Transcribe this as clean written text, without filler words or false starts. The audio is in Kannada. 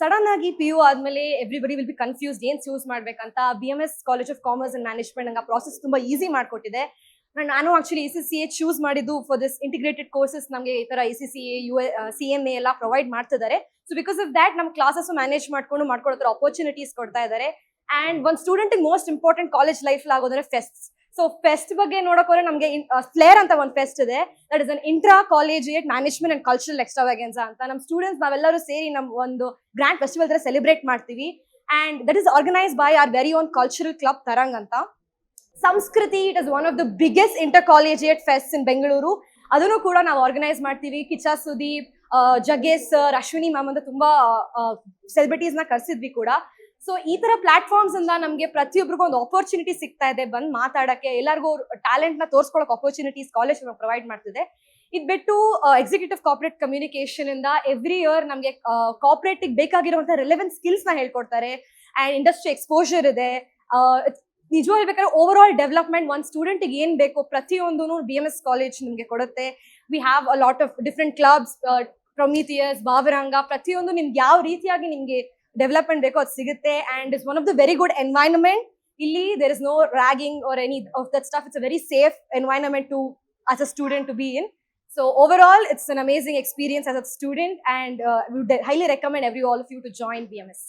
ಸಡನ್ ಆಗಿ PU ಆದ್ಮೇಲೆ ಎವ್ರಿಬಡಿ ವಿಲ್ ಬಿ ಕನ್ಫ್ಯೂಸ್ಡ್ ಏನ್ ಚೂಸ್ ಮಾಡ್ಬೇಕಂತ. BMS college of commerce and management ನಂಗೆ ಆ ಪ್ರಾಸೆಸ್ ತುಂಬಾ ಈಸಿ ಮಾಡ್ಕೊಟ್ಟಿದೆ. ನಾನು ಆಕ್ಚುಲಿ ACCA ಚೂಸ್ ಮಾಡಿದ್ದು ಫಾರ್ ದಿಸ್ ಇಂಟಿಗ್ರೇಟೆಡ್ ಕೋರ್ಸಸ್. ನಮಗೆ ಈ ತರ ACCA CMA ಎಲ್ಲ ಪ್ರೊವೈಡ್ ಮಾಡ್ತಿದ್ದಾರೆ. ಸೊ ಬಿಕಾಸ್ ಆಫ್ ದಟ್ ನಮ್ ಕ್ಲಾಸಸ್ ಮ್ಯಾನೇಜ್ ಮಾಡ್ಕೊಳ್ಳೋ ಅಪರ್ಚುನಿಟೀಸ್ ಕೊಡ್ತಾ ಇದ್ದಾರೆ. ಅಂಡ್ ಒಂದ್ student most important college life ಆಗೋದ್ರೆ ಫೆಸ್ಟ್. ಸೊ ಫೆಸ್ಟ್ ಬಗ್ಗೆ ನೋಡಕ್ ಹೋದ್ರೆ ನಮಗೆ ಫ್ಲೇರ್ ಅಂತ ಒಂದು ಫೆಸ್ಟ್ ಇದೆ. That is an intra collegiate management and cultural extravaganza ಅಂತ. ನಮ್ ಸ್ಟೂಡೆಂಟ್ಸ್ ನಾವೆಲ್ಲರೂ ಸೇರಿ ನಮ್ ಒಂದು ಗ್ರ್ಯಾಂಡ್ ಫೆಸ್ಟಿವಲ್ ತರ ಸೆಲೆಬ್ರೇಟ್ ಮಾಡ್ತೀವಿ. And that is organise by our very own cultural club Tarang ಅಂತ. Sanskriti it is one of the biggest inter collegiate fest in Bengaluru. ಅದನ್ನು ಕೂಡ ನಾವು ಆರ್ಗನೈಸ್ ಮಾಡ್ತೀವಿ. ಕಿಚ್ಚ ಸುದೀಪ್, ಜಗ್ಗೇಶ್ ಸರ್, ಅಶ್ವಿನಿ ಮ್ಯಾಮ್ ಅಂತ ತುಂಬಾ ಸೆಲೆಬ್ರಿಟೀಸ್ ನ ಕರ್ಸಿದ್ವಿ ಕೂಡ. ಸೊ ಈ ತರ ಪ್ಲಾಟ್ಫಾರ್ಮ್ಸ್ ಇಂದ ನಮ್ಗೆ ಪ್ರತಿಯೊಬ್ಬರಿಗೂ ಒಂದು ಆಪರ್ಚುನಿಟಿ ಸಿಗ್ತಾ ಇದೆ ಬಂದ್ ಮಾತಾಡಕ್ಕೆ. ಎಲ್ಲರಿಗೂ ಟ್ಯಾಲೆಂಟ್ ನ ತೋರ್ಸ್ಕೊಳಕ್ ಆಪರ್ಚುನಿಟೀಸ್ ಕಾಲೇಜ್ ಪ್ರೊವೈಡ್ ಮಾಡ್ತಿದೆ. ಇದ್ ಬಿಟ್ಟು ಎಕ್ಸಿಕ್ಯೂಟಿವ್ ಕಾರ್ಪೊರೇಟ್ ಕಮ್ಯುನಿಕೇಶನ್ ಇಂದ ಎವ್ರಿ ಇಯರ್ ನಮ್ಗೆ ಕಾರ್ಪೊರೇಟ್ ಬೇಕಾಗಿರುವಂತಹ ರಿಲೆವೆಂಟ್ ಸ್ಕಿಲ್ಸ್ ನ ಹೇಳ್ಕೊಡ್ತಾರೆ. ಅಂಡ್ ಇಂಡಸ್ಟ್ರಿ ಎಕ್ಸ್ಪೋಜರ್ ಇದೆ. ನಿಜವಾಗಿ ಹೇಳ್ಬೇಕಾದ್ರೆ ಓವರ್ ಆಲ್ ಡೆವಲಪ್ಮೆಂಟ್ ಒಂದ್ ಸ್ಟೂಡೆಂಟ್ ಏನ್ ಬೇಕು ಪ್ರತಿಯೊಂದು BMS ಕಾಲೇಜ್ ನಿಮ್ಗೆ ಕೊಡುತ್ತೆ. We have a lot of different clubs, Prometheus, Bhavaranga, ಪ್ರತಿಯೊಂದು ನಿಮ್ಗೆ ಯಾವ ರೀತಿಯಾಗಿ ನಿಮ್ಗೆ ಡೆವಲಪ್ಮೆಂಟ್ ಬೇಕೋ ಅದು ಸಿಗುತ್ತೆ. And it's one of the very good environment. ಇಲ್ಲಿ there is no ragging or any of that stuff. It's a very safe environment to as a student to be in. So overall, it's an amazing experience as a student, and we would highly recommend all of you to join BMS.